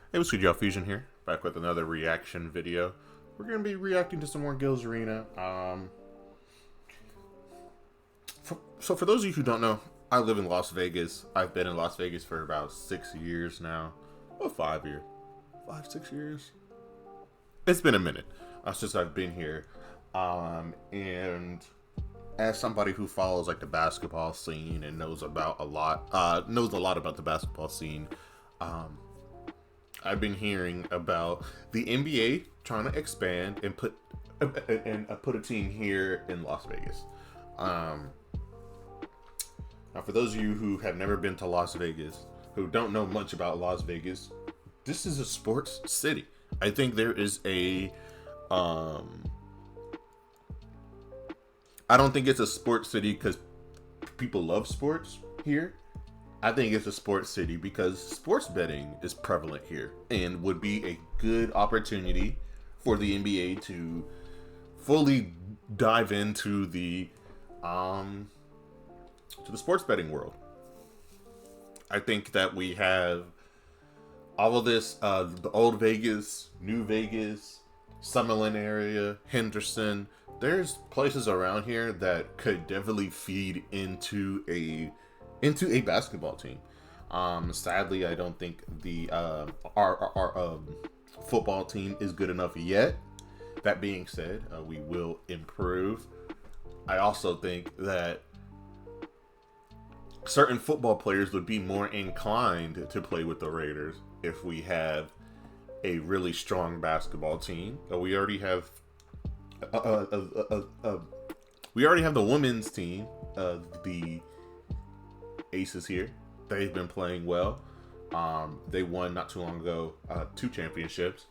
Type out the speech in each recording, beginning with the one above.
Hey, what's good, y'all? Fuzion here, back with another reaction video. We're gonna be reacting to some more Gils Arena. So for those of you who don't know, I live in Las Vegas. I've been in Las Vegas for about 6 years now. Oh, 5 years, 6 years. It's been a minute since I've been here. And as somebody who follows like the basketball scene and knows knows a lot about the basketball scene, um, I've been hearing about the NBA trying to expand and put a team here in Las Vegas. Um, Now, for those of you who have never been to Las Vegas, who don't know much about Las Vegas, this is a sports city. I think there is I don't think it's a sports city because people love sports here. I think it's a sports city because sports betting is prevalent here and would be a good opportunity for the NBA to fully dive into the sports betting world. I think that we have all of this, the old Vegas, new Vegas, Summerlin area, Henderson. There's places around here that could definitely feed into a basketball team. Sadly, I don't think the our football team is good enough yet. That being said, we will improve. I also think that certain football players would be more inclined to play with the Raiders if we have a really strong basketball team. We already have the women's team, the Aces here. They've been playing well. They won not too long ago 2 championships.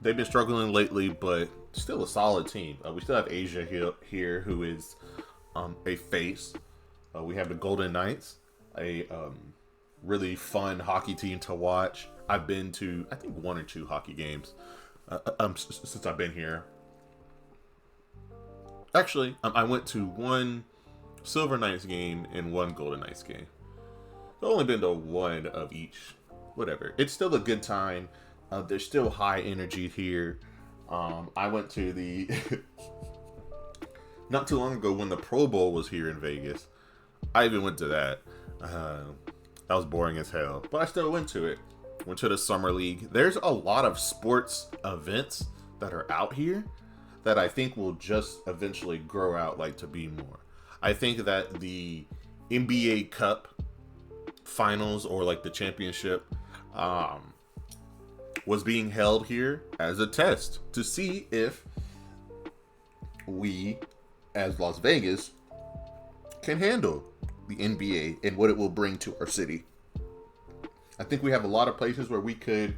They've been struggling lately, but still a solid team. We still have Asia here who is a face. We have the Golden Knights, a really fun hockey team to watch. I've been to, I think, 1 or 2 hockey games since I've been here. Actually, I went to 1 Silver Knights game and 1 Golden Knights game. I've only been to 1 of each. Whatever. It's still a good time. There's still high energy here. I went to the not too long ago when the Pro Bowl was here in Vegas. I even went to that. That was boring as hell, but I still went to it. Went to the Summer League. There's a lot of sports events that are out here that I think will just eventually grow out like to be more. I think that the NBA Cup finals or like the championship was being held here as a test to see if we, as Las Vegas, can handle the NBA and what it will bring to our city. I think we have a lot of places where we could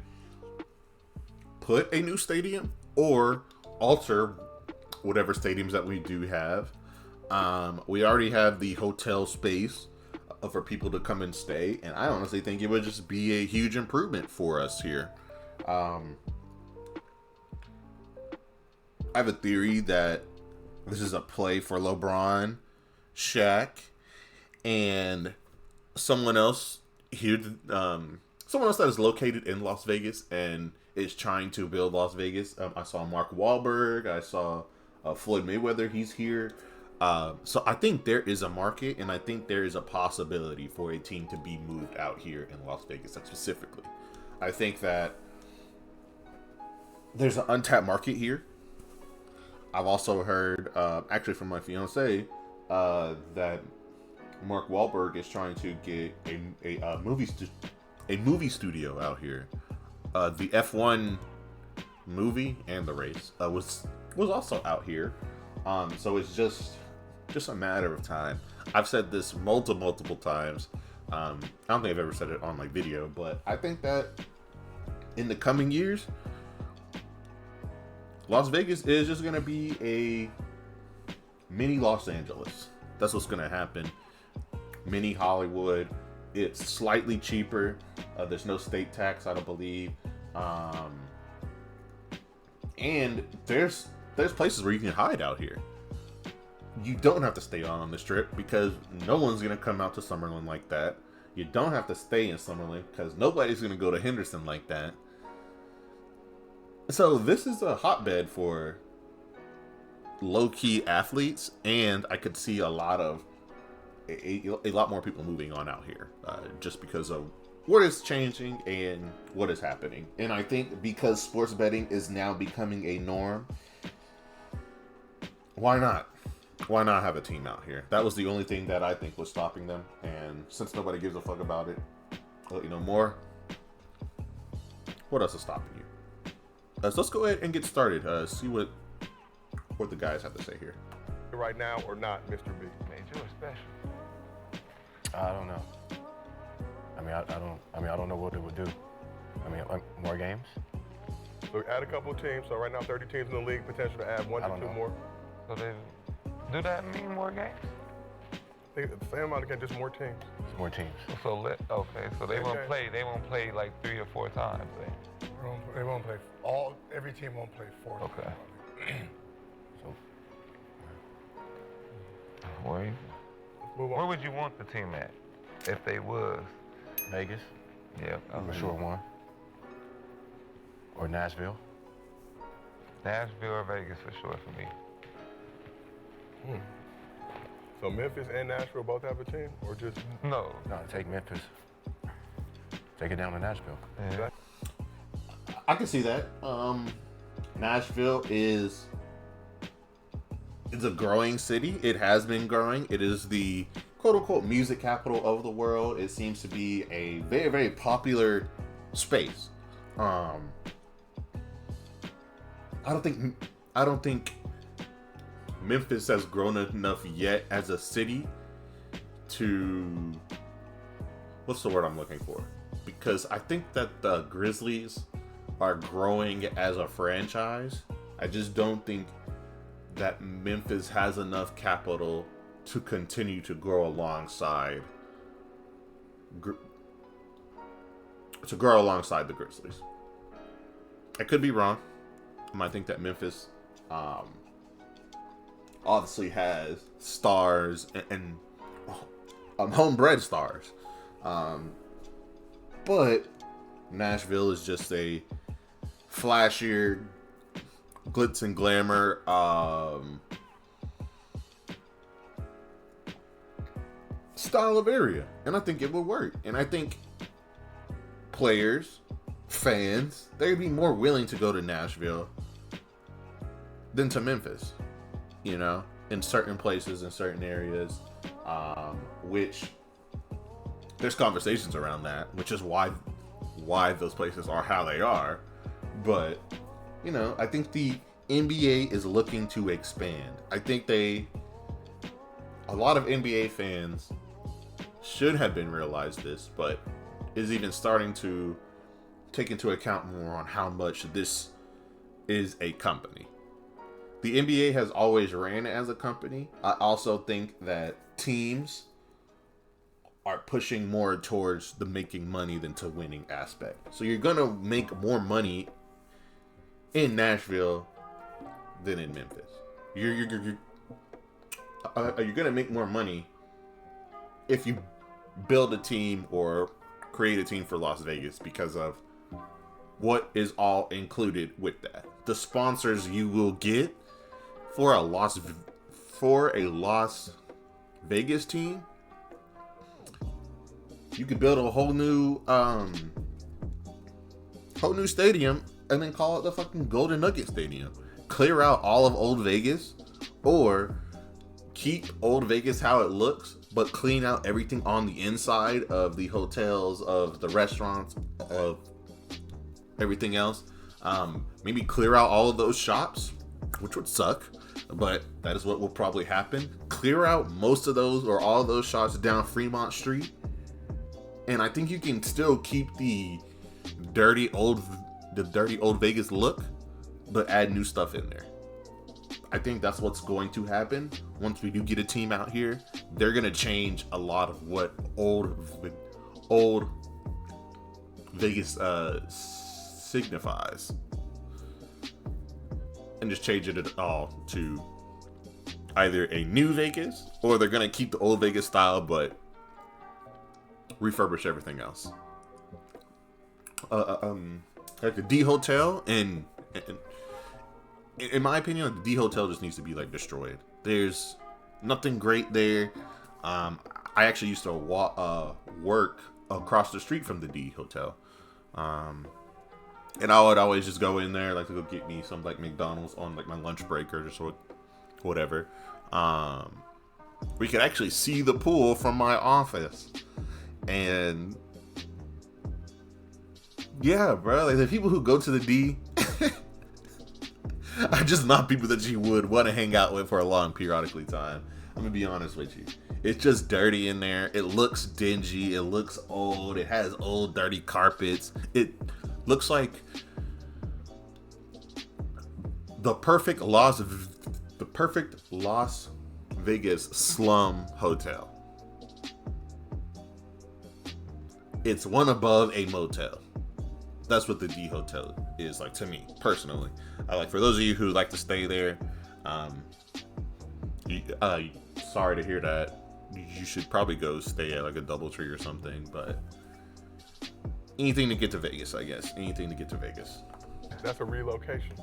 put a new stadium or alter whatever stadiums that we do have. We already have the hotel space for people to come and stay, and I honestly think it would just be a huge improvement for us here. I have a theory that this is a play for LeBron, Shaq, and someone else here. Someone else that is located in Las Vegas and is trying to build Las Vegas. I saw Mark Wahlberg. I saw Floyd Mayweather. He's here. So I think there is a market, and I think there is a possibility for a team to be moved out here in Las Vegas specifically. I think that there's an untapped market here. I've also heard, actually from my fiance, that Mark Wahlberg is trying to get a movie studio out here. The F1 movie and the race was also out here. So it's just a matter of time. I've said this multiple times. I don't think I've ever said it on my video, but I think that in the coming years, Las Vegas is just going to be a mini Los Angeles. That's what's going to happen. Mini Hollywood. It's slightly cheaper. There's no state tax, I don't believe. And there's places where you can hide out here. You don't have to stay on the strip because no one's going to come out to Summerlin like that. You don't have to stay in Summerlin because nobody's going to go to Henderson like that. So this is a hotbed for low-key athletes, and I could see a lot more people moving on out here just because of what is changing and what is happening. And I think because sports betting is now becoming a norm, why not? Why not have a team out here? That was the only thing that I think was stopping them. And since nobody gives a fuck about it, I'll let you know more. What else is stopping you? So let's go ahead and get started. See what the guys have to say here. Right now or not, Mr. B? Man, you are special. I don't know. I don't know what it would do. More games? So add a couple of teams. So right now, 30 teams in the league. Potential to add 1 to 2 more. So do that mean more games? I think the same amount of games, just more teams. It's more teams. So they won't play. They won't play like 3 or 4 times. They won't play. Every team won't play 4. Okay. So, Where would you want the team at if they was? Vegas? Yeah. For sure one. Or Nashville? Nashville or Vegas for sure for me. So Memphis and Nashville both have a team, or just No, take Memphis. Take it down to Nashville. Yeah. I can see that. Nashville is a growing city. It has been growing. It is the quote-unquote music capital of the world. It seems to be a very, very popular space. I don't think Memphis has grown enough yet as a city to... What's the word I'm looking for? Because I think that the Grizzlies are growing as a franchise. I just don't think that Memphis has enough capital to continue to grow alongside the Grizzlies. I could be wrong. I might think that Memphis obviously has stars and homebred stars. But Nashville is just a flashier, glitz and glamour style of area. And I think it would work. And I think players, fans, they'd be more willing to go to Nashville than to Memphis, you know, in certain places, in certain areas, which there's conversations around that, which is why those places are how they are. But, you know, I think the NBA is looking to expand. I think a lot of NBA fans should have been realized this, but is even starting to take into account more on how much this is a company. The NBA has always ran as a company. I also think that teams are pushing more towards the making money than to winning aspect. So you're going to make more money in Nashville than in Memphis. You're going to make more money if you build a team or create a team for Las Vegas because of what is all included with that. The sponsors you will get for a Las Vegas team, you could build a whole new stadium and then call it the fucking Golden Nugget Stadium. Clear out all of Old Vegas, or keep Old Vegas how it looks, but clean out everything on the inside of the hotels, of the restaurants, of everything else. Maybe clear out all of those shops, which would suck, but that is what will probably happen. Clear out most of those or all of those shops down Fremont Street, and I think you can still keep the dirty old Vegas look, but add new stuff in there. I think that's what's going to happen once we do get a team out here. They're gonna change a lot of what old Vegas signifies, and just change it all to either a new Vegas, or they're gonna keep the old Vegas style but refurbish everything else. Like the D Hotel, and in my opinion, like the D Hotel just needs to be like destroyed. There's nothing great there. I actually used to work across the street from the D Hotel, and I would always just go in there like to go get me some like McDonald's on like my lunch break or just whatever. We could actually see the pool from my office, and yeah, bro, like the people who go to the D are just not people that you would want to hang out with for a long periodically time. I'm gonna be honest with you. It's just dirty in there. It looks dingy. It looks old. It has old, dirty carpets. It looks like the perfect Las Vegas slum hotel. It's one above a motel. That's what the D Hotel is like to me personally. For those of you who like to stay there, sorry to hear that. You should probably go stay at like a DoubleTree or something. But anything to get to Vegas, I guess. Anything to get to Vegas. That's a relocation.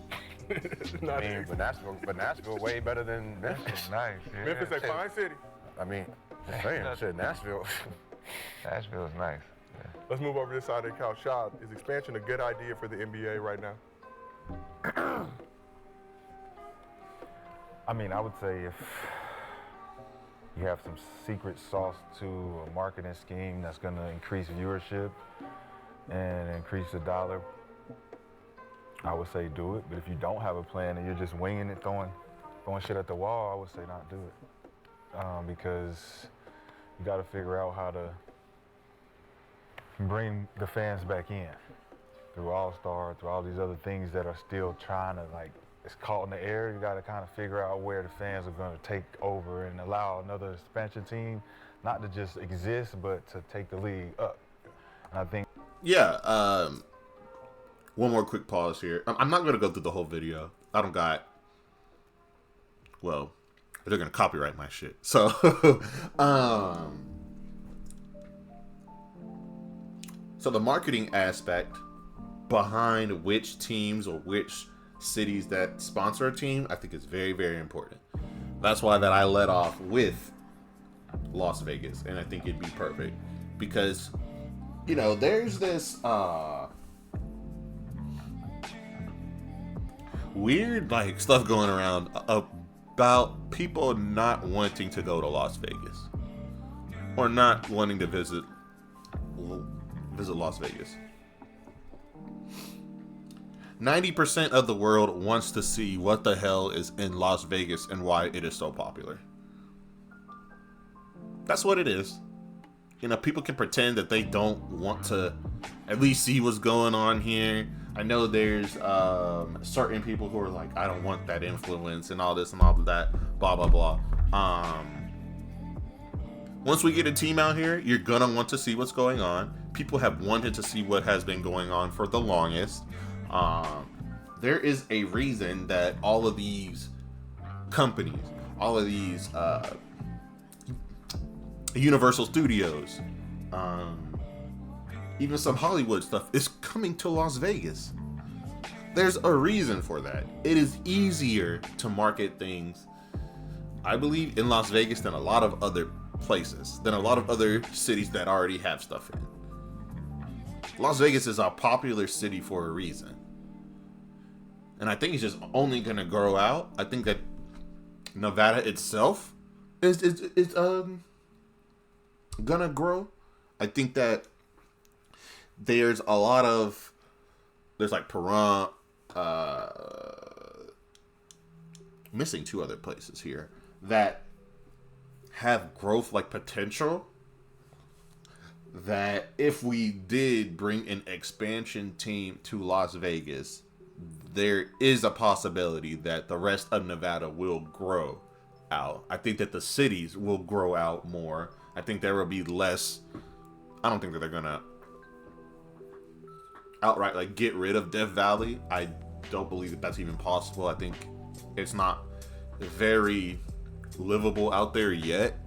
But Nashville way better than Memphis. Nice. Yeah. Memphis a fine city. I mean, just saying, shit, Nashville. Nashville is nice. Yeah. Let's move over to this side of the couch. Shad, is expansion a good idea for the NBA right now? I mean, I would say if you have some secret sauce to a marketing scheme that's going to increase viewership and increase the dollar, I would say do it. But if you don't have a plan and you're just winging it, throwing shit at the wall, I would say not do it. Because you got to figure out how to bring the fans back in through All-Star, through all these other things that are still trying to, like, it's caught in the air. You got to kind of figure out where the fans are going to take over and allow another expansion team not to just exist, but to take the league up. And I think... Yeah, one more quick pause here. I'm not going to go through the whole video. I don't got... Well, they're going to copyright my shit. So, so the marketing aspect behind which teams or which cities that sponsor a team, I think is very, very important. That's why that I led off with Las Vegas, and I think it'd be perfect because, you know, there's this weird like stuff going around about people not wanting to go to Las Vegas or not wanting to visit Las Vegas. 90% of the world wants to see what the hell is in Las Vegas and why it is so popular. That's what it is. You know, people can pretend that they don't want to at least see what's going on here. I know there's certain people who are like, I don't want that influence and all this and all of that, blah, blah, blah. Once we get a team out here, you're gonna want to see what's going on. People have wanted to see what has been going on for the longest. There is a reason that all of these companies, all of these Universal Studios, even some Hollywood stuff is coming to Las Vegas. There's a reason for that. It is easier to market things, I believe, in Las Vegas than a lot of other places, than a lot of other cities that already have stuff in it. Las Vegas is a popular city for a reason. And I think it's just only going to grow out. I think that Nevada itself is gonna grow. I think that there's like Pahrump, missing two other places here that have growth like potential, that if we did bring an expansion team to Las Vegas, there is a possibility that the rest of Nevada will grow out. I think that the cities will grow out more. I think there will be less. I don't think that they're gonna outright like get rid of Death Valley. I don't believe that that's even possible. I think it's not very livable out there yet.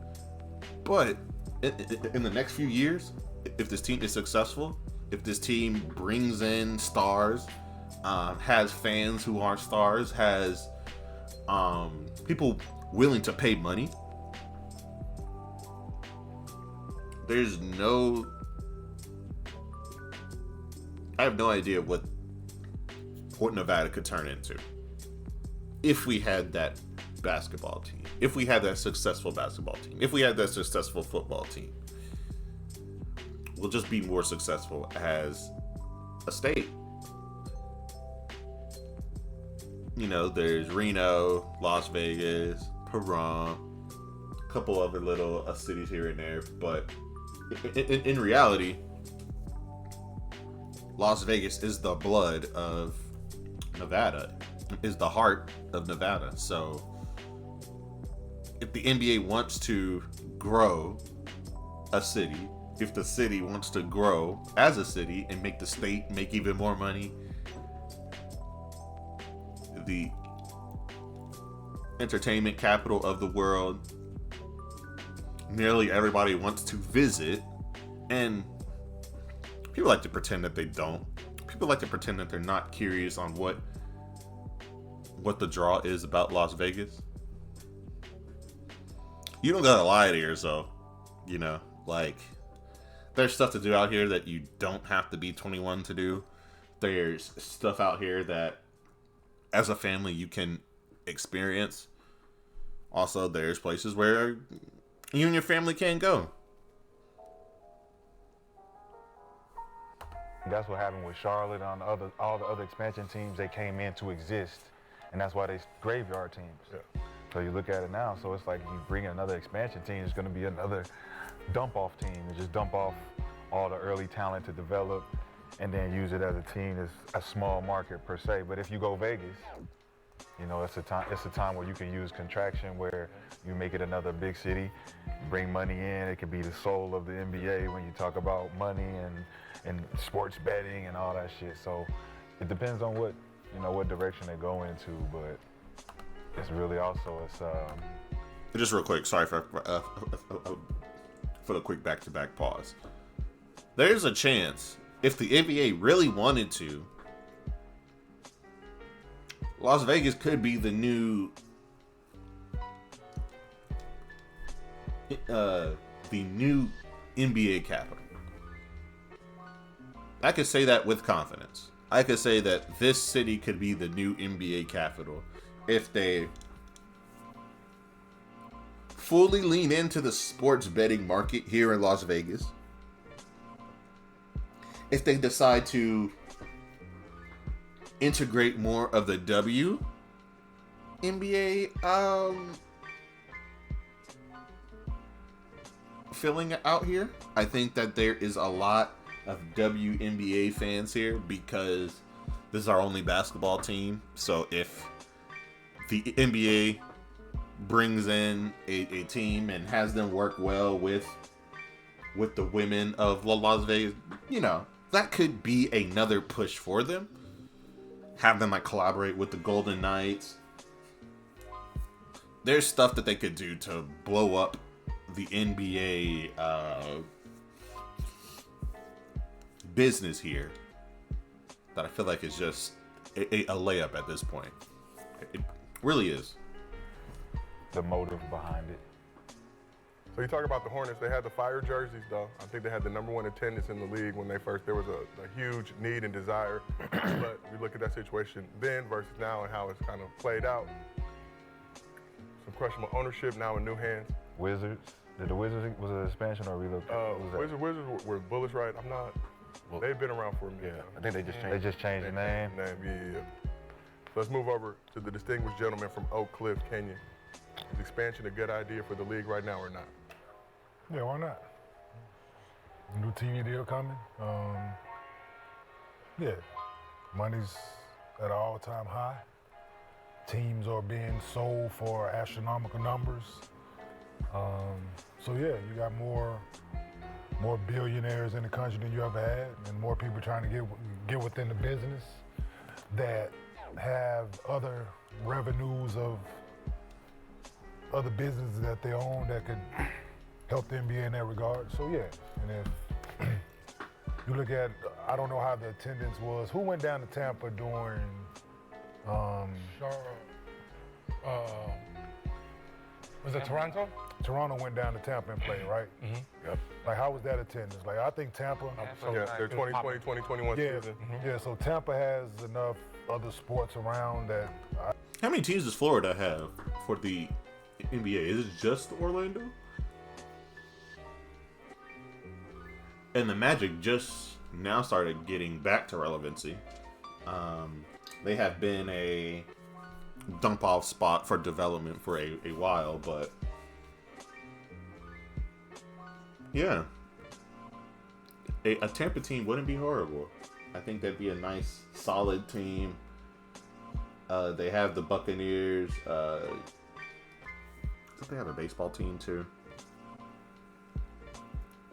But in the next few years, if this team is successful, if this team brings in stars, has fans who aren't stars, has people willing to pay money, I have no idea what Nevada could turn into if we had that basketball team, if we had that successful basketball team, if we had that successful football team. We'll just be more successful as a state. You know, there's Reno, Las Vegas, Pahrump, a couple other little cities here and there, but in reality, Las Vegas is the blood of Nevada, is the heart of Nevada. So if the NBA wants to grow a city, if the city wants to grow as a city and make the state make even more money, the entertainment capital of the world, nearly everybody wants to visit, and people like to pretend that they don't. People like to pretend that they're not curious on what the draw is about Las Vegas. You don't gotta lie to yourself, you know, like, there's stuff to do out here that you don't have to be 21 to do. There's stuff out here that, as a family, you can experience. Also, there's places where you and your family can't go. That's what happened with Charlotte on all the other expansion teams. They came in to exist, and that's why they graveyard teams. Yeah. So you look at it now, so it's like if you bring in another expansion team, it's going to be another dump-off team. You just dump off all the early talent to develop and then use it as a team. It's a small market per se. But if you go Vegas, you know, it's a time where you can use contraction, where you make it another big city, bring money in. It could be the soul of the NBA when you talk about money and sports betting and all that shit. So it depends on what direction they go into, but it's really also Just real quick, sorry for the quick back-to-back pause. There's a chance, if the NBA really wanted to, Las Vegas could be the new NBA capital. I could say that with confidence. I could say that this city could be the new NBA capital if they fully lean into the sports betting market here in Las Vegas. If they decide to integrate more of the WNBA feeling out here. I think that there is a lot of WNBA fans here because this is our only basketball team. So if the NBA brings in a team and has them work well with the women of Las Vegas, you know, that could be another push for them. Have them like collaborate with the Golden Knights. There's stuff that they could do to blow up the NBA business here that I feel like is just a layup at this point. It really is. the motive behind it. So you talk about the Hornets, they had the fire jerseys though. I think they had the #1 attendance in the league when they first, there was a huge need and desire. But we look at that situation then versus now and how it's kind of played out. Some questionable ownership now in new hands. Wizards, did the Wizards, was it an expansion or relocation? Wizards were bullish, right? I'm not, Well, they've been around for a minute. I think they just changed. They just changed the name. Yeah. So let's move over to the distinguished gentleman from Oak Cliff, Kenya. Is expansion a good idea for the league right now or not? Yeah, why not? New TV deal coming. Yeah, money's at an all-time high. Teams are being sold for astronomical numbers. So yeah, you got more billionaires in the country than you ever had, and more people trying to get within the business that have other revenues of other businesses that they own that could help the NBA in that regard. So yeah, and You look at, I don't know how the attendance was. Who went down to Tampa during Was it Toronto? Toronto went down to Tampa and played, right? Yep. Like, how was that attendance? Like, I think Tampa. Yeah, their 2020, 2021 Yeah, season. yeah. So Tampa has enough other sports around that. How many teams does Florida have for the NBA? Is it just Orlando? And the Magic just now started getting back to relevancy. They have been a dump off spot for development for a while, but yeah, a Tampa team wouldn't be horrible. I think that'd be a nice, solid team. They have the Buccaneers. I think they have a baseball team too.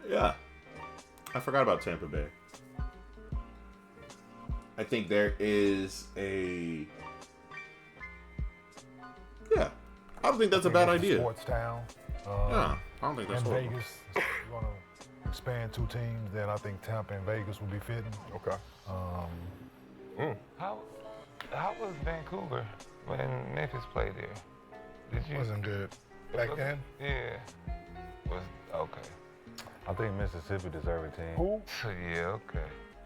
Yeah, I forgot about Tampa Bay. I think there is a. Yeah, I don't think that's a bad idea. Sports town. Yeah, I don't think that's in horrible. Vegas. You want to expand 2 teams, then I think Tampa and Vegas would be fitting. Okay. How was Vancouver when Memphis played there? Did you? Wasn't good. Back then? Yeah. Was okay. I think Mississippi deserve a team. Who? Yeah, okay.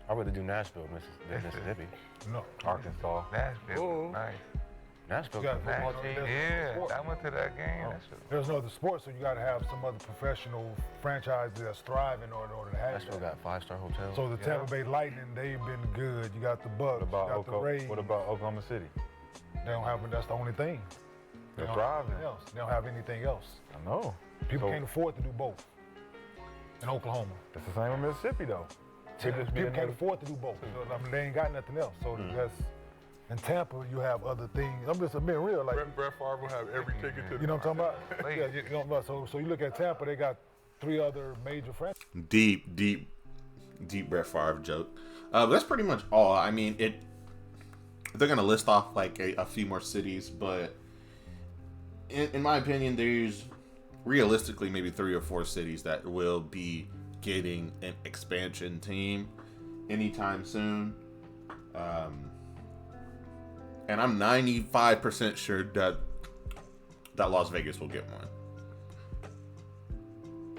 I'd rather do Nashville, Mississippi. No. Arkansas. Nashville Ooh. was nice. Nashville's You a got football football team. team. Yeah, Sport. I went to that game. That shit was- There's no other sport, so you got to have some other professional franchise that's thriving in order to have Nashville that. got 5-star hotels. So the Yeah. Tampa Bay Lightning, they've been good. You got the Bucks, What about you got the Rays. What about Oklahoma City? They don't have. That's the only thing. They They're don't have thriving. anything else. They don't have anything else. I know. People So- can't afford to do both. In Oklahoma, It's the same in Mississippi though. Could just be people can't another- afford to do both. I mean, they ain't got nothing else. So that's in Tampa, you have other things. I'm just being real. Like, Brett Favre will have every ticket to the you know what I'm talking about? Yeah, you know, so you look at Tampa, they got 3 other major franchises. Deep Brett Favre joke. That's pretty much all. I mean, they're gonna list off like a few more cities, but in my opinion, there's realistically maybe 3 or 4 cities that will be getting an expansion team anytime soon. And I'm 95% sure that Las Vegas will get one.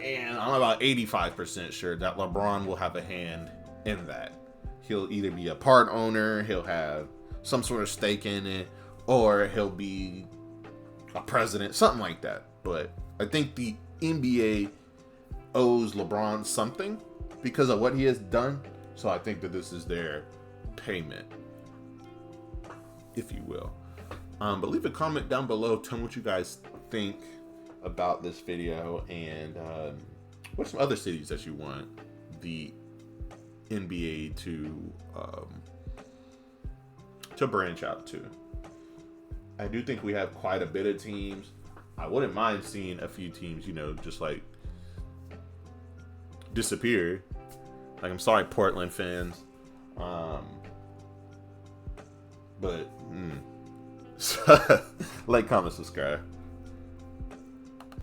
And I'm about 85% sure that LeBron will have a hand in that. He'll either be a part owner, he'll have some sort of stake in it, or he'll be a president, something like that. But I think the NBA owes LeBron something because of what he has done. So I think that this is their payment, if you will. But leave a comment down below. Tell me what you guys think about this video, and what are some other cities that you want the NBA to branch out to. I do think we have quite a bit of teams. I wouldn't mind seeing a few teams, just like disappear. Like, I'm sorry, Portland fans. But like, comment, subscribe.